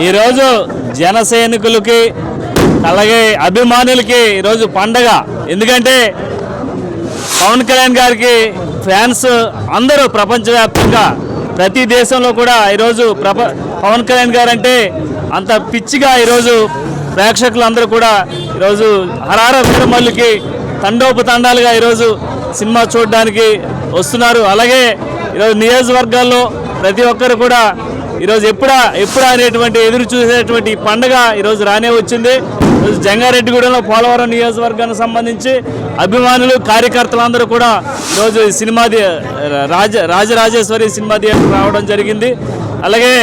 ఈరోజు జన సైనికులకి అలాగే అభిమానులకి ఈరోజు పండగ. ఎందుకంటే పవన్ కళ్యాణ్ గారికి ఫ్యాన్స్ అందరూ ప్రపంచవ్యాప్తంగా ప్రతి దేశంలో కూడా ఈరోజు పవన్ కళ్యాణ్ గారు అంటే అంత పిచ్చిగా ఈరోజు ప్రేక్షకులు అందరూ కూడా ఈరోజు హరహర వీరమల్లుకి తండోపతండాలుగా ఈరోజు సినిమా చూడడానికి వస్తున్నారు. అలాగే ఈరోజు నియోజకవర్గాల్లో ప్రతి ఒక్కరు కూడా ఈరోజు ఎప్పుడా అనేటువంటి ఎదురు చూసేటువంటి పండుగ ఈరోజు రానే వచ్చింది. ఈరోజు జంగారెడ్డిగూడెంలో పోలవరం నియోజకవర్గానికి సంబంధించి అభిమానులు కార్యకర్తలందరూ కూడా ఈరోజు సినిమా రాజరాజేశ్వరి సినిమా థియేటర్ రావడం జరిగింది. అలాగే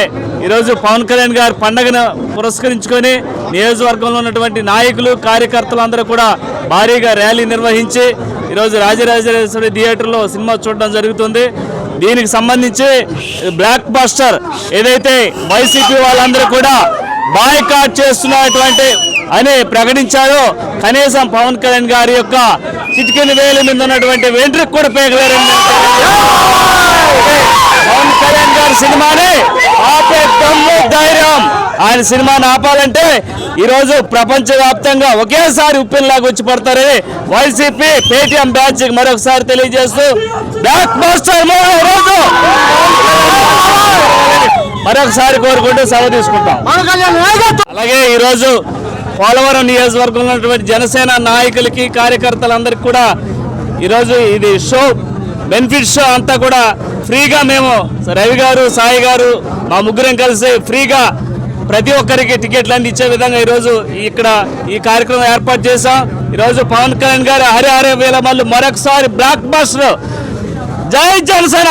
ఈరోజు పవన్ కళ్యాణ్ గారి పండుగను పురస్కరించుకొని నియోజకవర్గంలో ఉన్నటువంటి నాయకులు కార్యకర్తలు అందరూ కూడా భారీగా ర్యాలీ నిర్వహించి ఈరోజు రాజరాజేశ్వరి థియేటర్లో సినిమా చూడడం జరుగుతుంది. దీనికి సంబంధించి బ్లాక్ బస్టర్ ఏదైతే వైసీపీ వాళ్ళందరూ కూడా బాయ్కాట్ చేస్తున్నటువంటి అని ప్రకటించారో కనీసం పవన్ కళ్యాణ్ గారి యొక్క చిటికెన వేలు మీద ఉన్నటువంటి వెంట్రుకు కూడా పేగలేరండి. పవన్ కళ్యాణ్ గారి సినిమాని ఆపే దమ్ము ధైర్యం, ఆయన సినిమాని ఆపాలంటే ఈరోజు ప్రపంచవ్యాప్తంగా ఒకేసారి ఉప్పినలాగా వచ్చి పడతారని వైసీపీ పేటీఎం బ్యాచ్ మరొకసారి తెలియజేస్తూ బ్లాక్ బస్టర్ ఈరోజు మరొకసారి కోరుకుంటూ సెలవు తీసుకుంటాం. అలాగే ఈరోజు పోలవరం నియోజకవర్గంలో ఉన్నటువంటి జనసేన నాయకులకి కార్యకర్తలందరికీ కూడా ఈరోజు ఇది షో బెనిఫిట్ షో అంతా కూడా ఫ్రీగా మేము రవి గారు సాయి గారు మా ముగ్గురం కలిసి ఫ్రీగా ప్రతి ఒక్కరికి టికెట్లు అన్ని ఇచ్చే విధంగా ఈరోజు ఇక్కడ ఈ కార్యక్రమం ఏర్పాటు చేశాం. ఈరోజు పవన్ కళ్యాణ్ గారు హరిహర వీరమల్లు మరొకసారి బ్లాక్ బస్టర్. జై జనసేన.